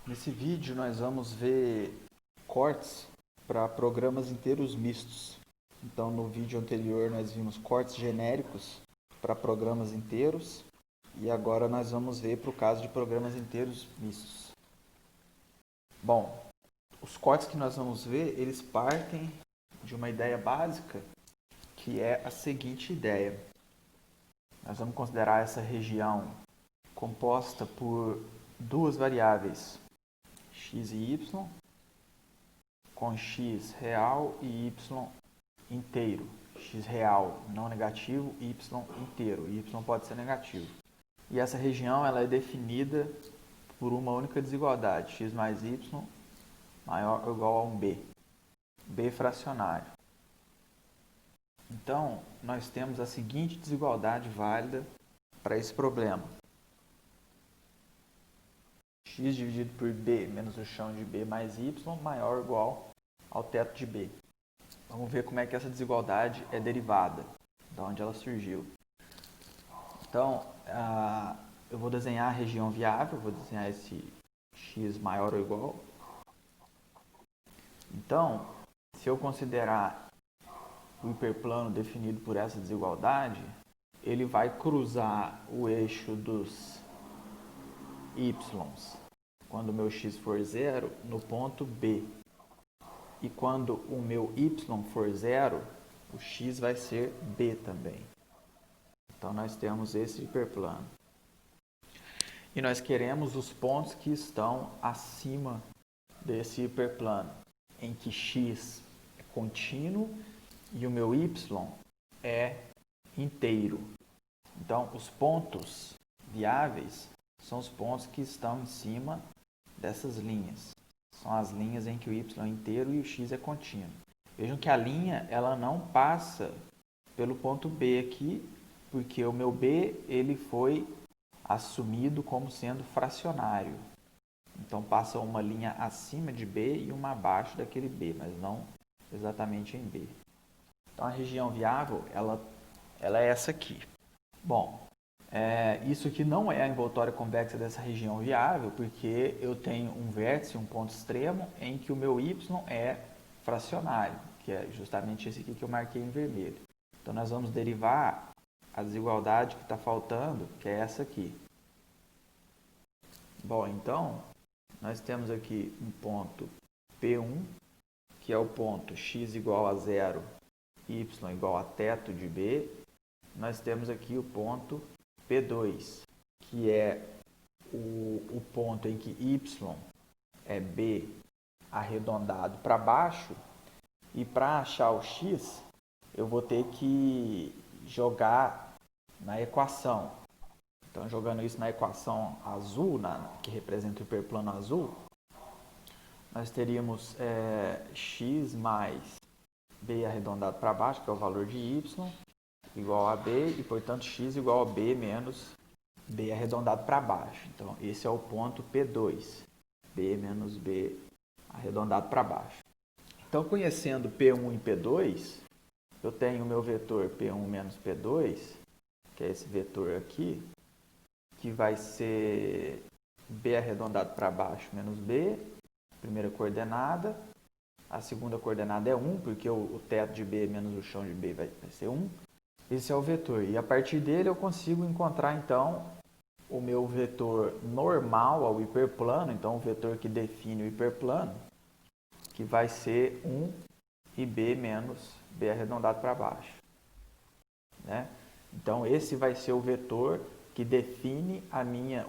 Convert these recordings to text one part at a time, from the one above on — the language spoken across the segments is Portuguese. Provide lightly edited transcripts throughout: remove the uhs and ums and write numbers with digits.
Nesse vídeo nós vamos ver cortes para programas inteiros mistos. Então no vídeo anterior nós vimos cortes genéricos para programas inteiros e agora nós vamos ver para o caso de programas inteiros mistos. Bom, os cortes que nós vamos ver, eles partem de uma ideia básica que é a seguinte ideia. Nós vamos considerar essa região composta por duas variáveis, x e y, com x real e y inteiro. X real não negativo, y inteiro. Y pode ser negativo. E essa região ela é definida por uma única desigualdade, x mais y maior ou igual a um b. B fracionário. Então, nós temos a seguinte desigualdade válida para esse problema. X dividido por b menos o chão de b mais y maior ou igual ao teto de b. Vamos ver como é que essa desigualdade é derivada, de onde ela surgiu. Então, eu vou desenhar a região viável, vou desenhar esse x maior ou igual. Então, se eu considerar o hiperplano definido por essa desigualdade, ele vai cruzar o eixo dos y's, quando o meu x for zero, no ponto B. E quando o meu y for zero, o x vai ser B também. Então, nós temos esse hiperplano. E nós queremos os pontos que estão acima desse hiperplano, em que x é contínuo e o meu y é inteiro. Então, os pontos viáveis são os pontos que estão em cima dessas linhas. São as linhas em que o y é inteiro e o x é contínuo. Vejam que a linha ela não passa pelo ponto B aqui, porque o meu B ele foi assumido como sendo fracionário. Então, passa uma linha acima de B e uma abaixo daquele B, mas não exatamente em B. Então, a região viável, ela é essa aqui. Bom, isso aqui não é a envoltória convexa dessa região viável, porque eu tenho um vértice, um ponto extremo, em que o meu y é fracionário, que é justamente esse aqui que eu marquei em vermelho. Então, nós vamos derivar a desigualdade que está faltando, que é essa aqui. Bom, então, nós temos aqui um ponto P1, que é o ponto x igual a zero, y igual a teto de B. Nós temos aqui o ponto P2, que é o ponto em que y é B arredondado para baixo. E para achar o x, eu vou ter que jogar na equação. Então, jogando isso na equação azul, que representa o hiperplano azul, nós teríamos x mais b arredondado para baixo, que é o valor de y, igual a b, e, portanto, x igual a b menos b arredondado para baixo. Então, esse é o ponto P2, b menos b arredondado para baixo. Então, conhecendo P1 e P2, eu tenho o meu vetor P1 menos P2, que é esse vetor aqui, que vai ser b arredondado para baixo menos b, primeira coordenada. A segunda coordenada é 1, porque o teto de b menos o chão de b vai ser 1. Esse é o vetor. E a partir dele eu consigo encontrar, então, o meu vetor normal ao hiperplano, então o vetor que define o hiperplano, que vai ser 1 e b menos b arredondado para baixo. Né? Então, esse vai ser o vetor que define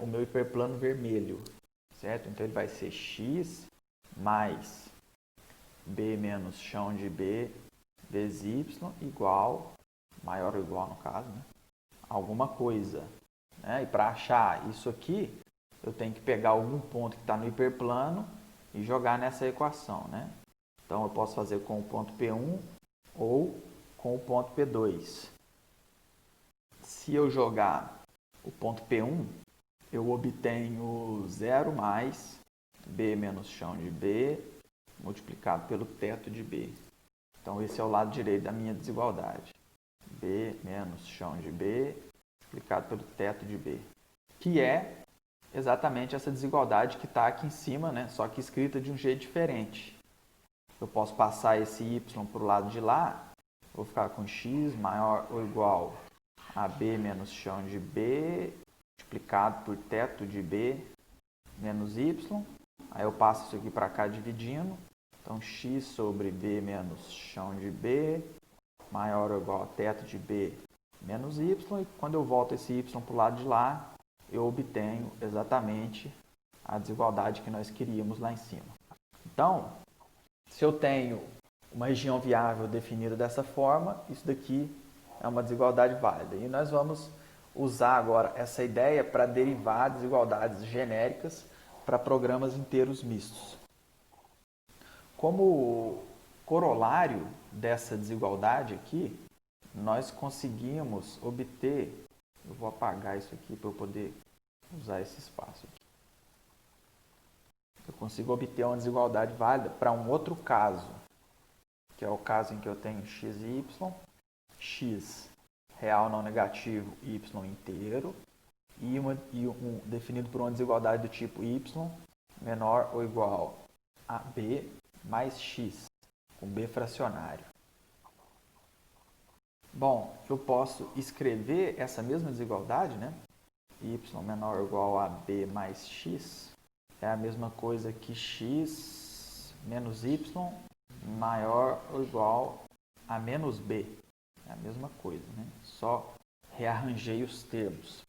o meu hiperplano vermelho. Certo? Então, ele vai ser x mais b menos chão de b vezes y igual, maior ou igual no caso, né? Alguma coisa. Né? E para achar isso aqui, eu tenho que pegar algum ponto que está no hiperplano e jogar nessa equação. Né? Então, eu posso fazer com o ponto P1 ou com o ponto P2. Se eu jogar o ponto P1, eu obtenho 0 mais b menos chão de b multiplicado pelo teto de b. Então, esse é o lado direito da minha desigualdade. b menos chão de b multiplicado pelo teto de b, que é exatamente essa desigualdade que está aqui em cima, né? Só que escrita de um jeito diferente. Eu posso passar esse y para o lado de lá, vou ficar com x maior ou igual a b menos chão de b, multiplicado por teto de b menos y. Aí eu passo isso aqui para cá dividindo. Então, x sobre b menos chão de b maior ou igual a teto de b menos y. E quando eu volto esse y para o lado de lá, eu obtenho exatamente a desigualdade que nós queríamos lá em cima. Então, se eu tenho uma região viável definida dessa forma, isso daqui é uma desigualdade válida. E nós vamos usar agora essa ideia para derivar desigualdades genéricas para programas inteiros mistos. Como corolário dessa desigualdade aqui, nós conseguimos obter, eu vou apagar isso aqui para eu poder usar esse espaço aqui. Eu consigo obter uma desigualdade válida para um outro caso, que é o caso em que eu tenho x e y, x real não negativo, y inteiro, e definido por uma desigualdade do tipo y menor ou igual a b mais x, com b fracionário. Bom, eu posso escrever essa mesma desigualdade, né? Y menor ou igual a b mais x é a mesma coisa que x menos y maior ou igual a menos b. É a mesma coisa, né? Só rearranjei os termos.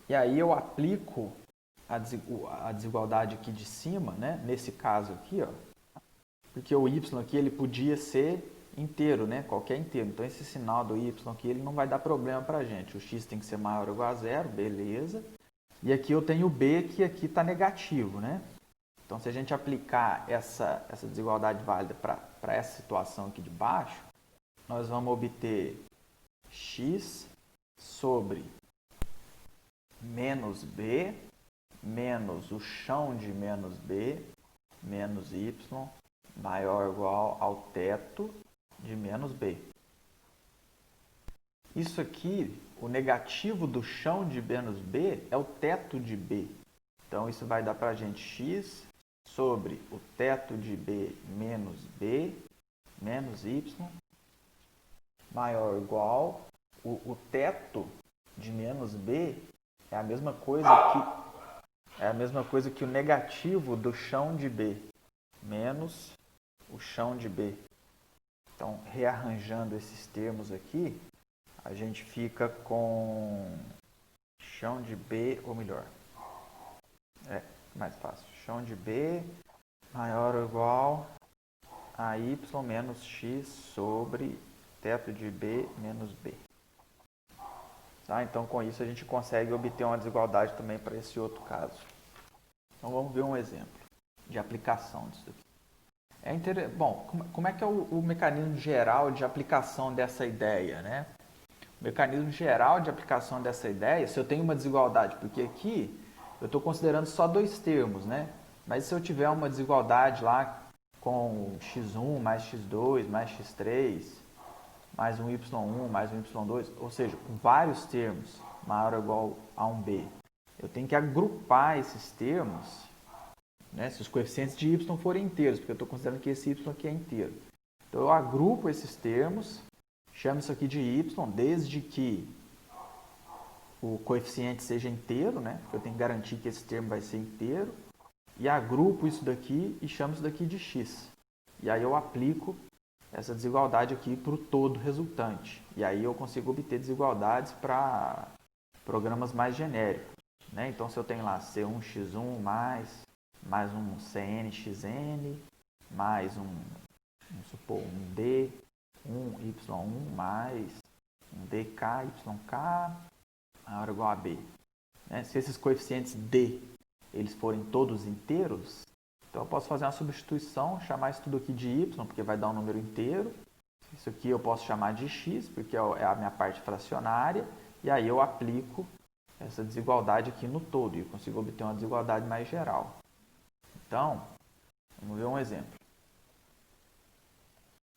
E aí eu aplico a desigualdade aqui de cima, né? Nesse caso aqui, ó, porque o y aqui ele podia ser inteiro, né? Qualquer inteiro. Então esse sinal do y aqui ele não vai dar problema para a gente. O x tem que ser maior ou igual a zero, beleza. E aqui eu tenho o b que aqui está negativo, né? Então se a gente aplicar essa desigualdade válida para essa situação aqui de baixo, nós vamos obter x sobre menos b menos o chão de menos b menos y maior ou igual ao teto de menos b. Isso aqui, o negativo do chão de menos b é o teto de b. Então isso vai dar para a gente x sobre o teto de b menos y maior ou igual o teto de menos b é a mesma coisa que o negativo do chão de b menos o chão de b. Então, rearranjando esses termos aqui, a gente fica com chão de b, ou melhor, mais fácil, chão de b maior ou igual a y menos x sobre teto de b menos b. Tá? Então, com isso, a gente consegue obter uma desigualdade também para esse outro caso. Então, vamos ver um exemplo de aplicação disso aqui. Bom, como é que é o mecanismo geral de aplicação dessa ideia, né? O mecanismo geral de aplicação dessa ideia, se eu tenho uma desigualdade, porque aqui eu estou considerando só dois termos, né? Mas se eu tiver uma desigualdade lá com x1 mais x2 mais x3, mais um y1 mais um y2, ou seja, com vários termos maior ou igual a um b, eu tenho que agrupar esses termos, né, se os coeficientes de y forem inteiros, porque eu estou considerando que esse y aqui é inteiro. Então eu agrupo esses termos, chamo isso aqui de y, desde que o coeficiente seja inteiro, né, porque eu tenho que garantir que esse termo vai ser inteiro, e agrupo isso daqui e chamo isso daqui de x. E aí eu aplico essa desigualdade aqui para o todo resultante. E aí eu consigo obter desigualdades para programas mais genéricos, né? Então, se eu tenho lá C1x1 mais um CNxN, mais vamos supor, um D, um Y1 mais um DKYK maior ou igual a B. Né? Se esses coeficientes D eles forem todos inteiros, então eu posso fazer uma substituição, chamar isso tudo aqui de Y, porque vai dar um número inteiro. Isso aqui eu posso chamar de X, porque é a minha parte fracionária, e aí eu aplico essa desigualdade aqui no todo, e eu consigo obter uma desigualdade mais geral. Então, vamos ver um exemplo.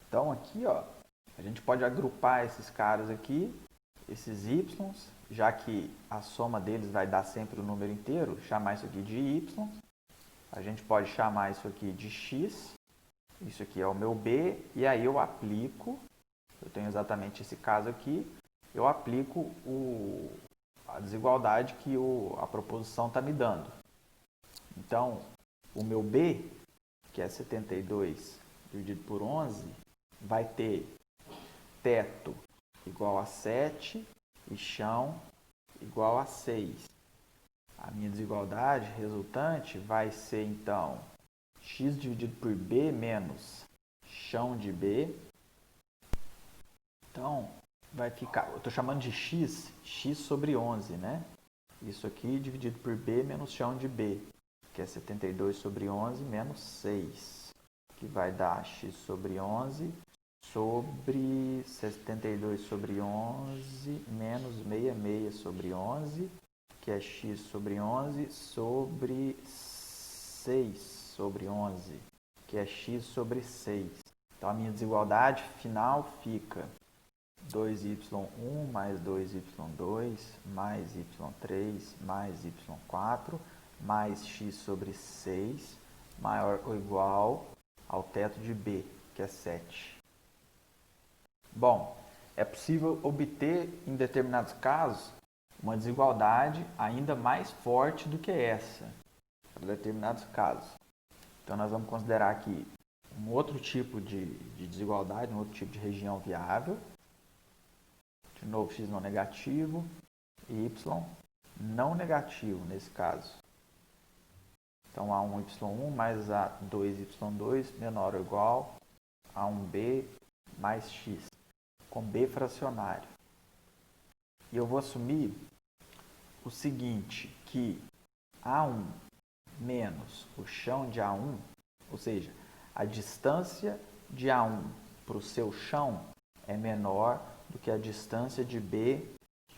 Então aqui, ó, a gente pode agrupar esses caras aqui esses y, já que a soma deles vai dar sempre o número inteiro, chamar isso aqui de y. A gente pode chamar isso aqui de x, isso aqui é o meu b, e aí eu aplico, eu tenho exatamente esse caso aqui, eu aplico a desigualdade que a proposição está me dando. Então, o meu b, que é 72 dividido por 11, vai ter teto igual a 7 e chão igual a 6. A minha desigualdade resultante vai ser, então, x dividido por b menos chão de b. Então, vai ficar, eu estou chamando de x sobre 11, né? Isso aqui dividido por b menos chão de b, que é 72 sobre 11 menos 6, que vai dar x sobre 11 sobre 72 sobre 11 menos 66 sobre 11, que é x sobre 11 sobre 6 sobre 11, que é x sobre 6. Então, a minha desigualdade final fica 2y1 mais 2y2 mais y3 mais y4 mais x sobre 6 maior ou igual ao teto de b, que é 7. Bom, é possível obter, em determinados casos, uma desigualdade ainda mais forte do que essa, para determinados casos. Então, nós vamos considerar aqui um outro tipo de desigualdade, um outro tipo de região viável. De novo, x não negativo e y não negativo, nesse caso. Então, A1y1 mais A2y2 menor ou igual a 1b mais x, com b fracionário. E eu vou assumir o seguinte, que A1 menos o chão de A1, ou seja, a distância de A1 para o seu chão é menor do que a distância de B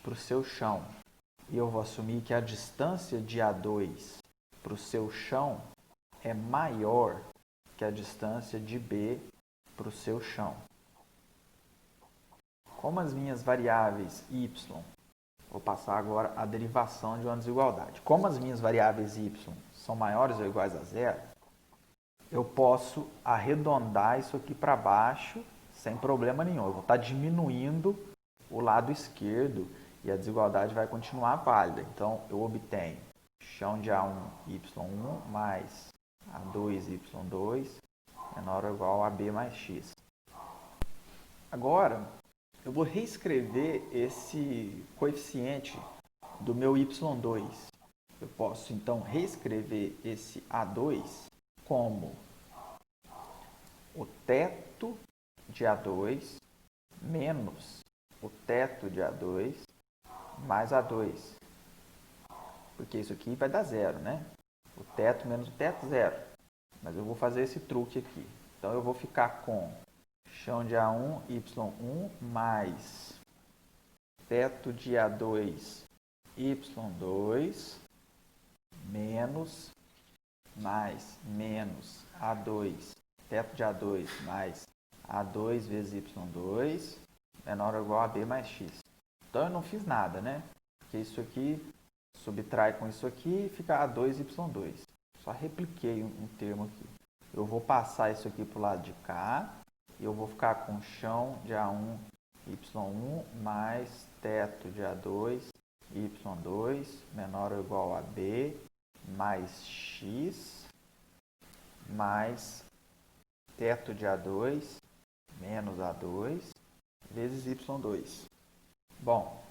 para o seu chão. E eu vou assumir que a distância de A2 para o seu chão é maior que a distância de B para o seu chão. Como as minhas variáveis y, vou passar agora a derivação de uma desigualdade. Como as minhas variáveis y são maiores ou iguais a zero, eu posso arredondar isso aqui para baixo sem problema nenhum. Eu vou estar diminuindo o lado esquerdo e a desigualdade vai continuar válida. Então, eu obtenho chão de A1y1 mais A2y2 menor ou igual a B mais x. Agora, eu vou reescrever esse coeficiente do meu y2. Eu posso, então, reescrever esse A2 como o teto de A2 menos o teto de A2 mais A2. Porque isso aqui vai dar zero, né? O teto menos o teto, zero. Mas eu vou fazer esse truque aqui. Então, eu vou ficar com chão de A1, y1 mais teto de A2, y2 menos menos A2, teto de A2 mais A2 vezes y2 menor ou igual a B mais x. Então, eu não fiz nada, né? Porque isso aqui subtrai com isso aqui e fica A2, y2. Só repliquei um termo aqui. Eu vou passar isso aqui para o lado de cá e eu vou ficar com chão de A1, y1 mais teto de A2, y2 menor ou igual a B mais x mais teto de A2 menos A2 vezes y2. Bom,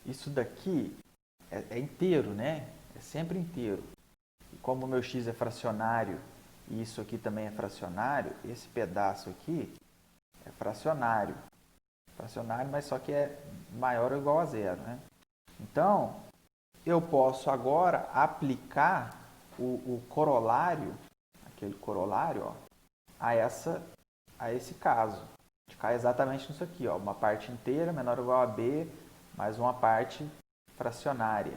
isso daqui é inteiro, né? É sempre inteiro. E como o meu x é fracionário e isso aqui também é fracionário, esse pedaço aqui é fracionário. Fracionário, mas só que é maior ou igual a zero, né? Então, eu posso agora aplicar o corolário, aquele corolário, ó, a esse caso. De cai exatamente nisso aqui, ó, uma parte inteira menor ou igual a b mais uma parte fracionária,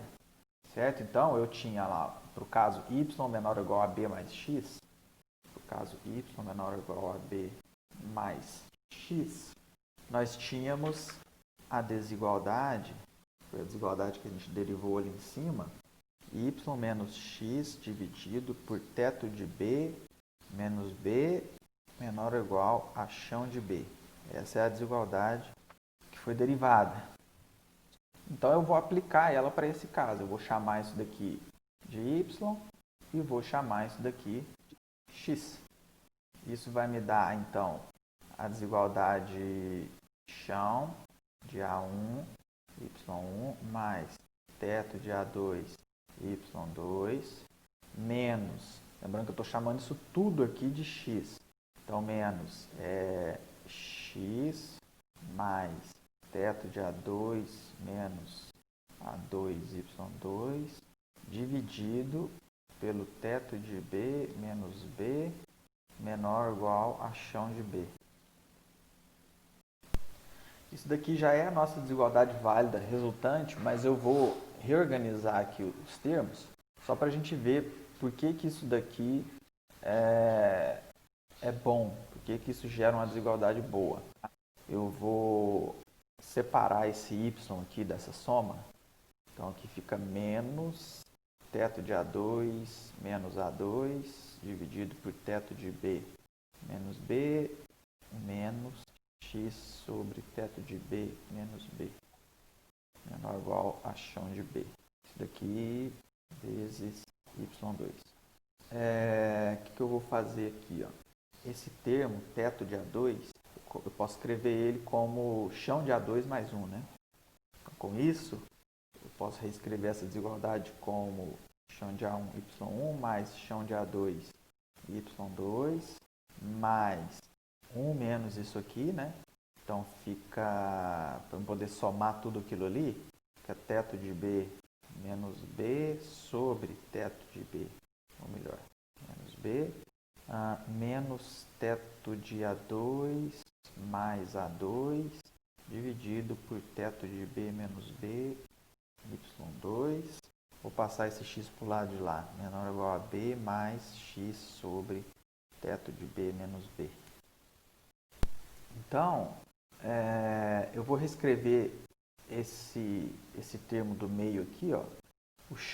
certo? Então, eu tinha lá, para o caso y menor ou igual a b mais x, para o caso y menor ou igual a b mais x, nós tínhamos a desigualdade, foi a desigualdade que a gente derivou ali em cima, y menos x dividido por teto de b menos b menor ou igual a chão de b. Essa é a desigualdade que foi derivada. Então eu vou aplicar ela para esse caso. Eu vou chamar isso daqui de y e vou chamar isso daqui de x. Isso vai me dar, então, a desigualdade chão de A1, y1, mais teto de A2, y2, menos, lembrando que eu estou chamando isso tudo aqui de x. Então, menos x mais teto de A2 menos A2, y2, dividido pelo teto de B menos B menor ou igual a chão de B. Isso daqui já é a nossa desigualdade válida resultante, mas eu vou reorganizar aqui os termos só para a gente ver por que isso daqui é bom, por que isso gera uma desigualdade boa. Eu vou separar esse y aqui dessa soma, então aqui fica menos teto de A2 menos A2 dividido por teto de B menos B menos x sobre teto de B menos B menor ou igual a chão de B. Isso daqui vezes y2. O que eu vou fazer aqui? Ó? Esse termo, teto de A2, eu posso escrever ele como chão de A2 mais 1. Né? Então, com isso, eu posso reescrever essa desigualdade como chão de A1, y1, mais chão de A2, y2, mais 1 menos isso aqui, né? Então fica, para eu poder somar tudo aquilo ali, fica teto de B menos B sobre teto de B, ou melhor, menos B, menos teto de A2 mais A2, dividido por teto de B menos B, y2. Vou passar esse x para o lado de lá, menor ou igual a B mais x sobre teto de B menos B. Então, eu vou reescrever esse termo do meio aqui. Ó.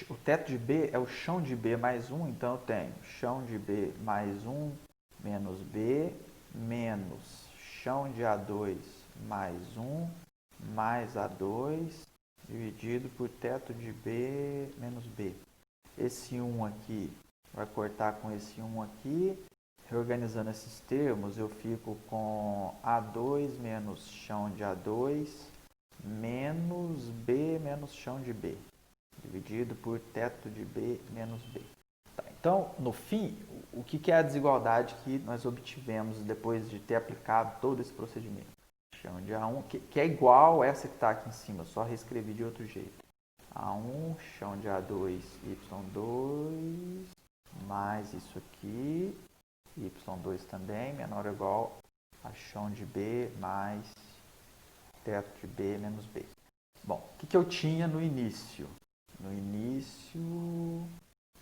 O teto de B é o chão de B mais 1, então eu tenho chão de B mais 1 menos B menos chão de A2 mais 1 mais A2 dividido por teto de B menos B. Esse 1 aqui vai cortar com esse 1 aqui. Reorganizando esses termos, eu fico com A2 menos chão de A2 menos B menos chão de B, dividido por teto de B menos B. Tá, então, no fim, o que é a desigualdade que nós obtivemos depois de ter aplicado todo esse procedimento? Chão de A1, que é igual a essa que está aqui em cima, só reescrevi de outro jeito. A1, chão de A2, y2, mais isso aqui, y2 também, menor ou igual a chão de B mais teto de B menos B. Bom, o que eu tinha no início? No início,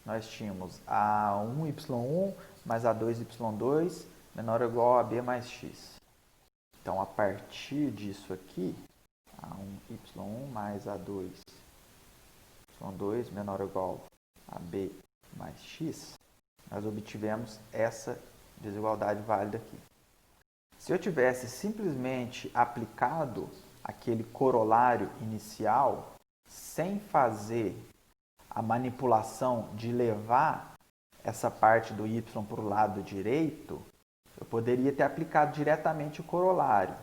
nós tínhamos A1, y1 mais A2, y2 menor ou igual a B mais x. Então, a partir disso aqui, A1, y1 mais A2, y2 menor ou igual a B mais x, nós obtivemos essa desigualdade válida aqui. Se eu tivesse simplesmente aplicado aquele corolário inicial, sem fazer a manipulação de levar essa parte do y para o lado direito, eu poderia ter aplicado diretamente o corolário.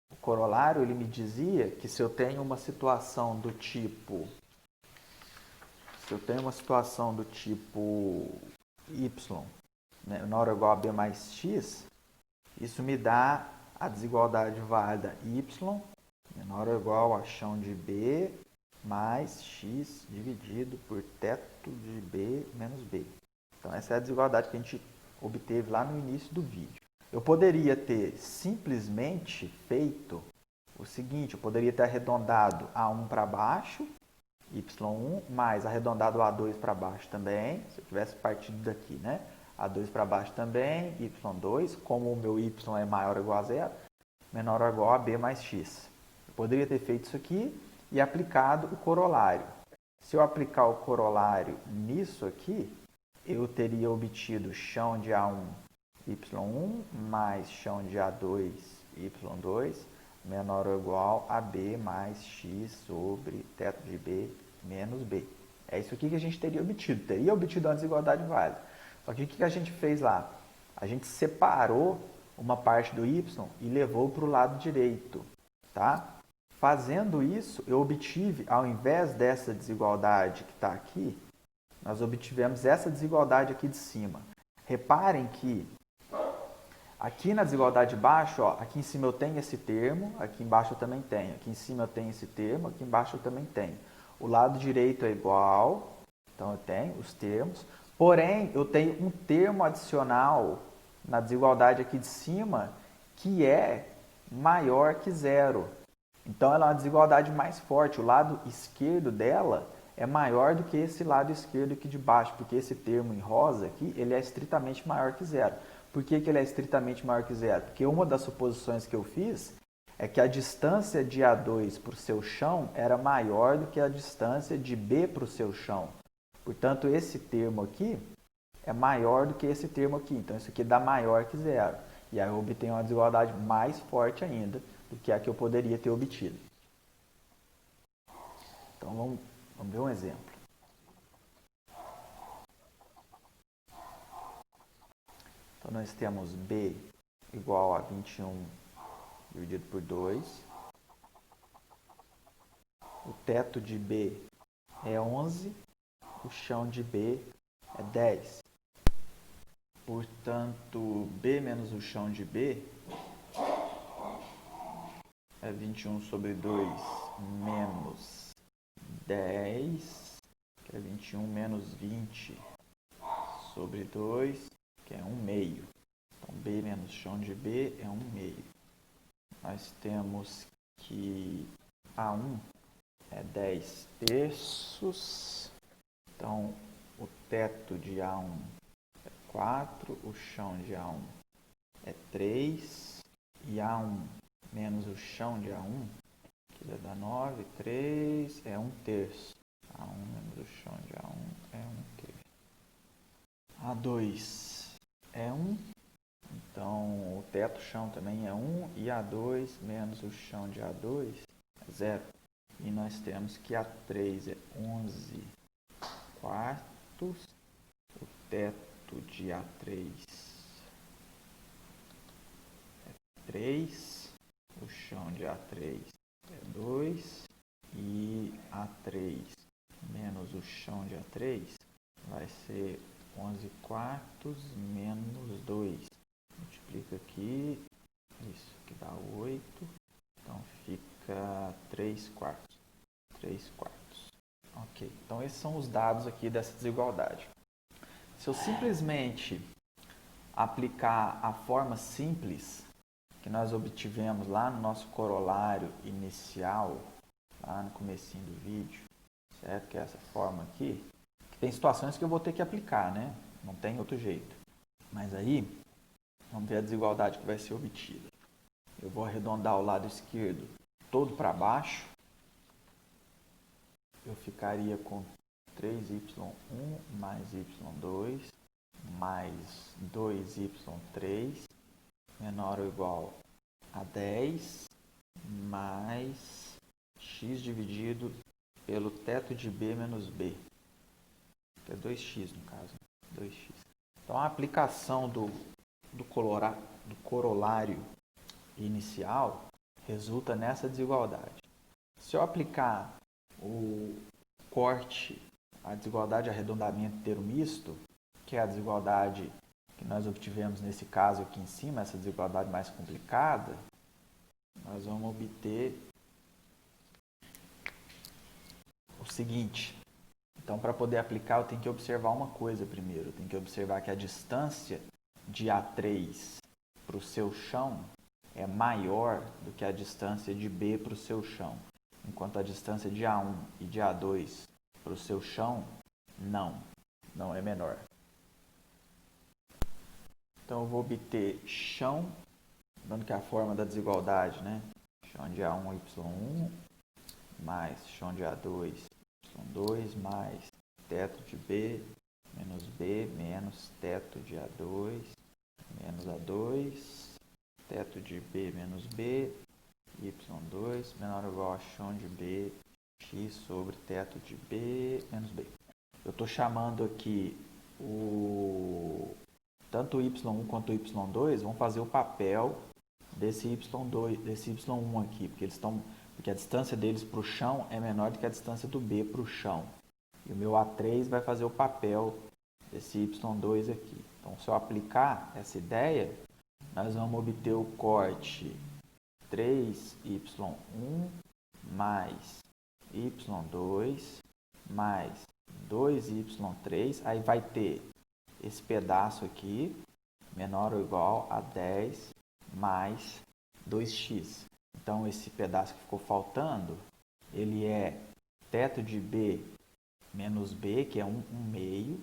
O corolário ele me dizia que se eu tenho uma situação do tipo y menor ou igual a b mais x, isso me dá a desigualdade válida y menor ou igual a chão de b mais x dividido por teto de b menos b. Então essa é a desigualdade que a gente obteve lá no início do vídeo. Eu poderia ter simplesmente feito o seguinte, eu poderia ter arredondado A1 para baixo, y1, mais arredondado A2 para baixo também, se eu tivesse partido daqui, né? A2 para baixo também, y2, como o meu y é maior ou igual a zero, menor ou igual a b mais x. Eu poderia ter feito isso aqui e aplicado o corolário. Se eu aplicar o corolário nisso aqui, eu teria obtido chão de A1, Y1 mais chão de A2, Y2 menor ou igual a B mais X sobre teto de B menos B. É isso aqui que a gente teria obtido. Teria obtido uma desigualdade válida. Só que o que a gente fez lá? A gente separou uma parte do y e levou para o lado direito. Tá? Fazendo isso, eu obtive, ao invés dessa desigualdade que está aqui, nós obtivemos essa desigualdade aqui de cima. Reparem que aqui na desigualdade de baixo, ó, aqui em cima eu tenho esse termo, aqui embaixo eu também tenho. Aqui em cima eu tenho esse termo, aqui embaixo eu também tenho. O lado direito é igual, então eu tenho os termos. Porém, eu tenho um termo adicional na desigualdade aqui de cima que é maior que zero. Então, ela é uma desigualdade mais forte. O lado esquerdo dela é maior do que esse lado esquerdo aqui de baixo, porque esse termo em rosa aqui, ele é estritamente maior que zero. Por que ele é estritamente maior que zero? Porque uma das suposições que eu fiz é que a distância de A2 para o seu chão era maior do que a distância de B para o seu chão. Portanto, esse termo aqui é maior do que esse termo aqui. Então, isso aqui dá maior que zero. E aí eu obtenho uma desigualdade mais forte ainda do que a que eu poderia ter obtido. Então, vamos ver um exemplo. Então, nós temos B igual a 21 dividido por 2. O teto de B é 11. O chão de B é 10. Portanto, B menos o chão de B é 21 sobre 2 menos 10, que é 21 menos 20 sobre 2, que é 1 meio. Então, B menos chão de B é 1 meio. Nós temos que A1 é 10 terços. Então, o teto de A1 é 4, o chão de A1 é 3, e A1 menos o chão de A1, que vai dar 9, 3, é 1 terço. A1 menos o chão de A1 é 1 terço. A2 é 1, então o teto chão também é 1, e A2 menos o chão de A2 é 0. E nós temos que A3 é 11 quartos, o teto de A3 é 3, o chão de A3 é 2, e A3 menos o chão de A3 vai ser 11 quartos menos 2. Multiplica aqui, isso que dá 8, então fica 3 quartos. 3 quartos. Ok, então esses são os dados aqui dessa desigualdade. Se eu simplesmente aplicar a forma simples que nós obtivemos lá no nosso corolário inicial, lá no comecinho do vídeo, certo? Que é essa forma aqui, que tem situações que eu vou ter que aplicar, né? Não tem outro jeito. Mas aí, vamos ver a desigualdade que vai ser obtida. Eu vou arredondar o lado esquerdo todo para baixo. Eu ficaria com 3y1 mais y2 mais 2y3 menor ou igual a 10 mais x dividido pelo teto de b menos b, que é 2x no caso, 2x. Então a aplicação do corolário inicial resulta nessa desigualdade. Se eu aplicar o corte, a desigualdade de arredondamento inteiro misto, que é a desigualdade que nós obtivemos nesse caso aqui em cima, essa desigualdade mais complicada, nós vamos obter o seguinte. Então, para poder aplicar, eu tenho que observar uma coisa primeiro. Eu tenho que observar que a distância de A3 para o seu chão é maior do que a distância de B para o seu chão. Enquanto a distância de A1 e de A2 para o seu chão, não é menor. Então, eu vou obter chão, dando que é a forma da desigualdade, né? chão de A1, Y1, mais chão de A2, Y2, mais teto de B, menos B, menos teto de A2, menos A2, teto de B menos B, Y2 menor ou igual a chão de B, X sobre teto de B menos B. Eu estou chamando aqui tanto o Y1 quanto o Y2 vão fazer o papel desse Y2, desse Y1 aqui, porque a distância deles para o chão é menor do que a distância do B para o chão. E o meu A3 vai fazer o papel desse Y2 aqui. Então, se eu aplicar essa ideia, nós vamos obter o corte 3Y1 mais Y2 mais 2Y3. Aí vai ter esse pedaço aqui, menor ou igual a 10 mais 2x. Então, esse pedaço que ficou faltando, ele é teto de B menos B, que é 1 meio,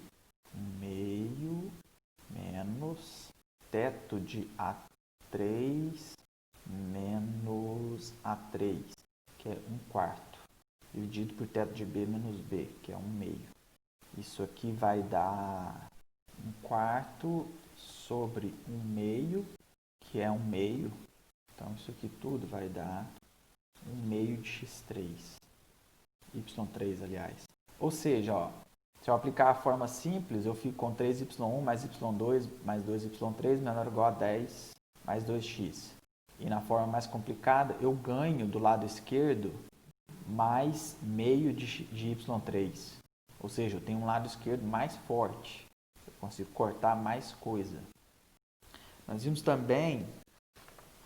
menos teto de A3 menos A3, que é 1/4, dividido por teto de B menos B, que é 1 meio. Isso aqui vai dar 1/4 sobre 1 meio, que é 1 meio. Então, isso aqui tudo vai dar 1 meio de x3, y3, aliás. Ou seja, ó, se eu aplicar a forma simples, eu fico com 3y1 mais y2 mais 2y3 menor ou igual a 10 mais 2x. E na forma mais complicada, eu ganho do lado esquerdo mais meio de y3. Ou seja, eu tenho um lado esquerdo mais forte. Eu consigo cortar mais coisa. Nós vimos também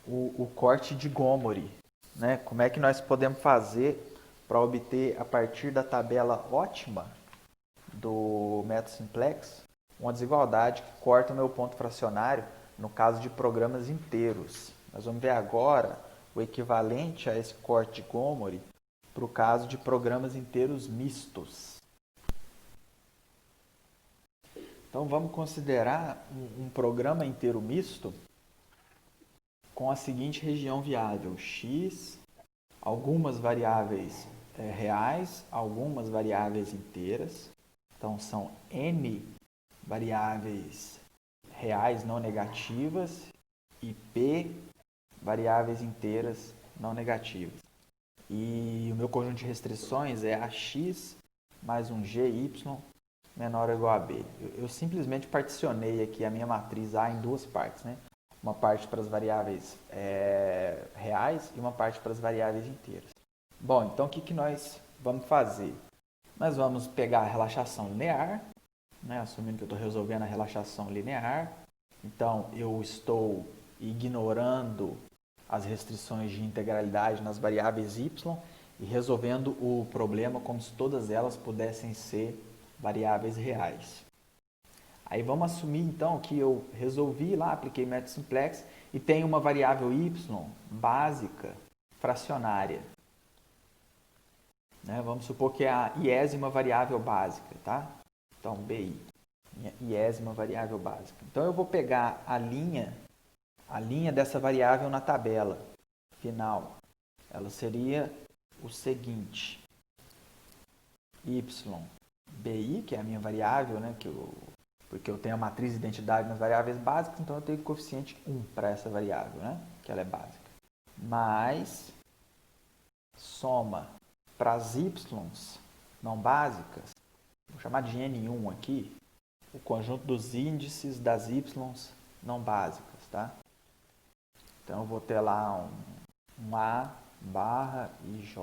o corte de Gomori, né? Como é que nós podemos fazer para obter, a partir da tabela ótima do método simplex, uma desigualdade que corta o meu ponto fracionário no caso de programas inteiros. Nós vamos ver agora o equivalente a esse corte de Gomori para o caso de programas inteiros mistos. Então vamos considerar um programa inteiro misto com a seguinte região viável: x, algumas variáveis reais, algumas variáveis inteiras. Então são n variáveis reais não negativas e p variáveis inteiras não negativas. E o meu conjunto de restrições é ax mais um gy menor ou igual a b. Eu simplesmente particionei aqui a minha matriz A em duas partes, né? Uma parte para as variáveis reais e uma parte para as variáveis inteiras. Bom, então o que nós vamos fazer? Nós vamos pegar a relaxação linear, né? Assumindo que eu estou resolvendo a relaxação linear. Então, eu estou ignorando as restrições de integralidade nas variáveis y e resolvendo o problema como se todas elas pudessem ser variáveis reais. Aí vamos assumir então que eu resolvi lá, apliquei método simplex e tenho uma variável y básica fracionária. Né? Vamos supor que é a iésima variável básica, tá? Então, BI, minha iésima variável básica. Então, eu vou pegar a linha dessa variável na tabela final. Ela seria o seguinte: y, BI, que é a minha variável, né? Porque eu tenho a matriz de identidade nas variáveis básicas, então eu tenho o coeficiente 1 para essa variável, né? Que ela é básica. Mais soma para as y não básicas, vou chamar de N1 aqui, o conjunto dos índices das y não básicas, tá? Então eu vou ter lá um A barra IJ,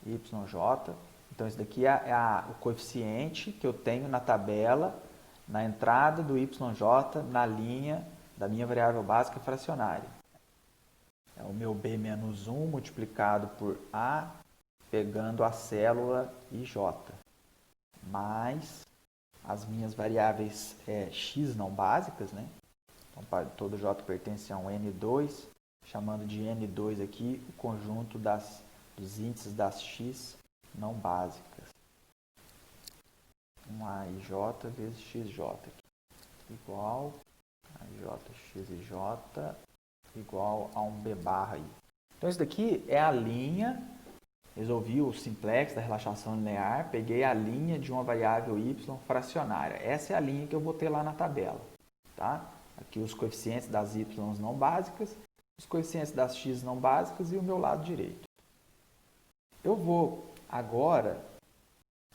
YJ. Então esse daqui é o coeficiente que eu tenho na tabela, na entrada do YJ, na linha da minha variável básica fracionária. É o meu B menos 1 multiplicado por A, pegando a célula IJ, mais as minhas variáveis x não básicas, né? Então, todo J pertence a um N2, chamando de N2 aqui o conjunto dos índices das x não básicas. Um AIJ vezes XJ aqui, igual a IJ XJ igual a um B barra aí. Então isso daqui é a linha, resolvi o simplex da relaxação linear, peguei a linha de uma variável y fracionária. Essa é a linha que eu vou ter lá na tabela. Tá? Aqui os coeficientes das y não básicas, os coeficientes das x não básicas e o meu lado direito. Eu vou agora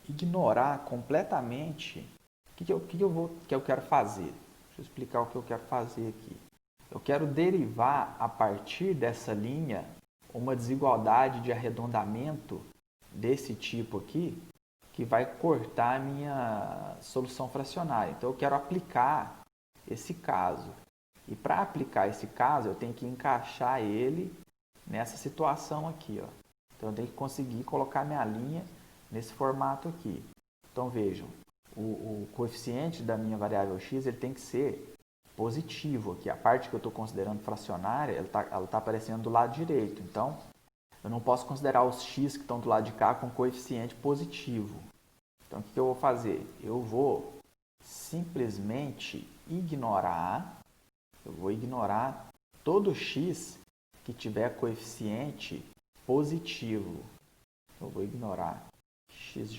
ignorar completamente o que eu quero fazer. Deixa eu explicar o que eu quero fazer aqui. Eu quero derivar a partir dessa linha uma desigualdade de arredondamento desse tipo aqui, que vai cortar a minha solução fracionária. Então eu quero aplicar esse caso. E para aplicar esse caso, eu tenho que encaixar ele nessa situação aqui, ó. Então eu tenho que conseguir colocar minha linha nesse formato aqui. Então vejam, o coeficiente da minha variável x ele tem que ser positivo aqui. A parte que eu estou considerando fracionária, ela tá aparecendo do lado direito. Então, eu não posso considerar os x que estão do lado de cá com coeficiente positivo. Então, o que eu vou fazer? Eu vou simplesmente ignorar todo x que tiver coeficiente positivo. Eu vou ignorar xj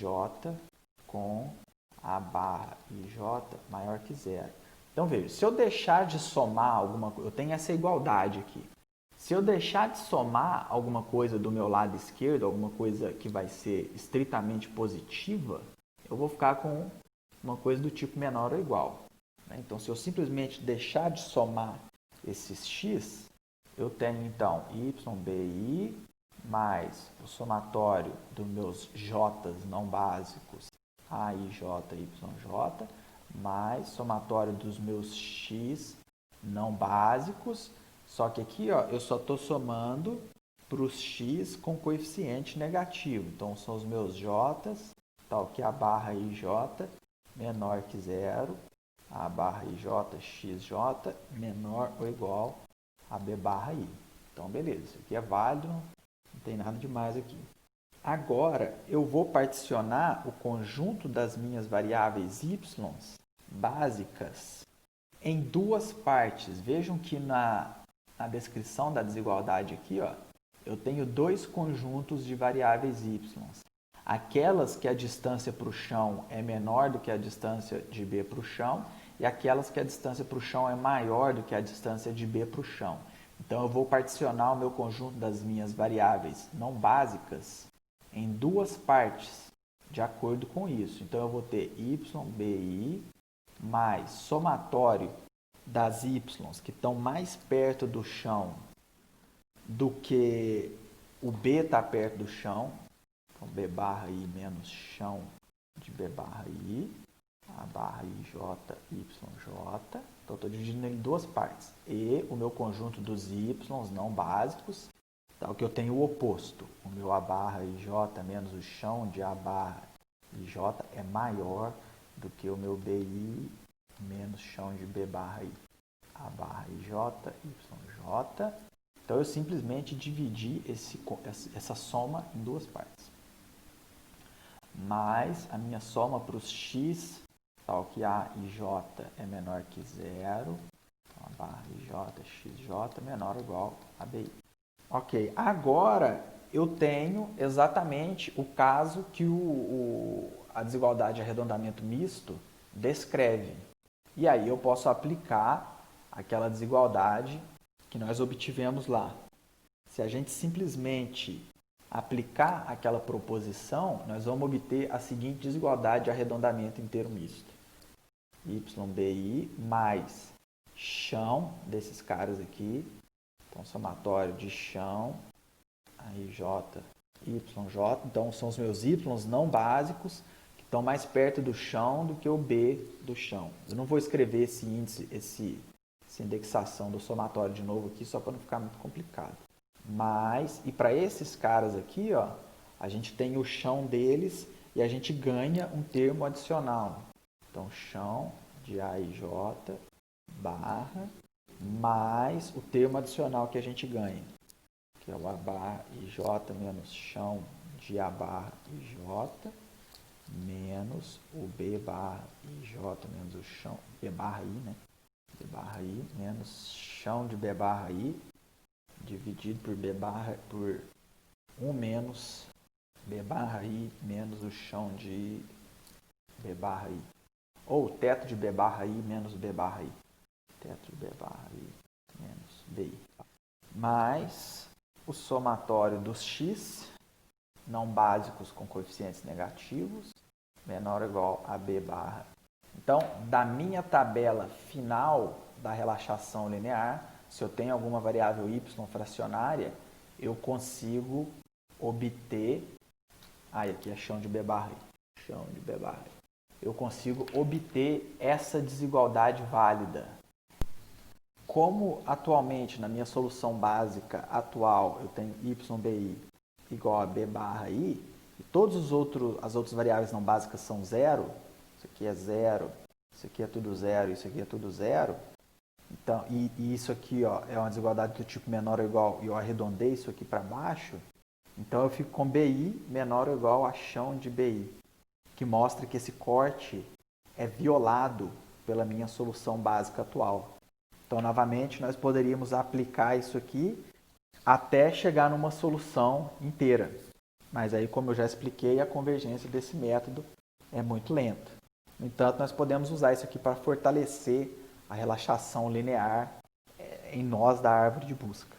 com a barra ij maior que zero. Então, veja, se eu deixar de somar alguma coisa, eu tenho essa igualdade aqui. Se eu deixar de somar alguma coisa do meu lado esquerdo, alguma coisa que vai ser estritamente positiva, eu vou ficar com uma coisa do tipo menor ou igual. Então, se eu simplesmente deixar de somar esses x, eu tenho, então, YBI mais o somatório dos meus j's não básicos, AIJ, YJ, mais somatório dos meus x não básicos, só que aqui ó, eu só estou somando para os x com coeficiente negativo. Então, são os meus j's, tal que a barra IJ menor que zero, a barra IJ XJ menor ou igual a B barra I. Então, beleza, isso aqui é válido, não tem nada demais aqui. Agora, eu vou particionar o conjunto das minhas variáveis y básicas em duas partes. Vejam que na descrição da desigualdade aqui, ó, eu tenho dois conjuntos de variáveis y. Aquelas que a distância para o chão é menor do que a distância de B para o chão e aquelas que a distância para o chão é maior do que a distância de B para o chão. Então, eu vou particionar o meu conjunto das minhas variáveis não básicas em duas partes, de acordo com isso. Então, eu vou ter YBI mais somatório das y que estão mais perto do chão do que o B está perto do chão. Então, B barra I menos chão de B barra I, a barra IJ, YJ. Então, estou dividindo ele em duas partes. E o meu conjunto dos y não básicos, tal que eu tenho o oposto. O meu A barra IJ menos o chão de A barra IJ é maior do que o meu BI menos chão de B barra I. A barra IJ, YJ. Então, eu simplesmente dividi essa soma em duas partes. Mais a minha soma para os x, tal que A IJ é menor que zero. Então, a barra IJ, XJ menor ou igual a BI. Ok, agora eu tenho exatamente o caso que a desigualdade de arredondamento misto descreve. E aí eu posso aplicar aquela desigualdade que nós obtivemos lá. Se a gente simplesmente aplicar aquela proposição, nós vamos obter a seguinte desigualdade de arredondamento inteiro misto. YBI mais chão desses caras aqui. Então, somatório de chão, IJ, YJ. Então, são os meus y não básicos que estão mais perto do chão do que o B do chão. Eu não vou escrever esse índice, essa indexação do somatório de novo aqui, só para não ficar muito complicado. Mas, e para esses caras aqui, ó, a gente tem o chão deles e a gente ganha um termo adicional. Então, chão de AIJ barra mais o termo adicional que a gente ganha, que é o A barra IJ menos chão de A barra IJ menos o B barra IJ menos o chão, B barra I, né? B barra I menos chão de B barra I dividido por B barra, por 1 menos B barra I menos o chão de B barra I. Ou teto de B barra I menos B barra I. Teto de B barra I menos BI. Mais o somatório dos x não básicos com coeficientes negativos menor ou igual a B barra. Então, da minha tabela final da relaxação linear, se eu tenho alguma variável y fracionária, eu consigo obter... aqui é chão de B barra I. Chão de B barra I. Eu consigo obter essa desigualdade válida. Como atualmente, na minha solução básica atual, eu tenho YBI igual a B barra I, e todas as outras variáveis não básicas são zero, isso aqui é zero, isso aqui é tudo zero, isso aqui é tudo zero, então, e isso aqui ó, é uma desigualdade do tipo menor ou igual, e eu arredondei isso aqui para baixo, então eu fico com BI menor ou igual a chão de BI, que mostra que esse corte é violado pela minha solução básica atual. Então, novamente, nós poderíamos aplicar isso aqui até chegar numa solução inteira. Mas aí, como eu já expliquei, a convergência desse método é muito lenta. No entanto, nós podemos usar isso aqui para fortalecer a relaxação linear em nós da árvore de busca.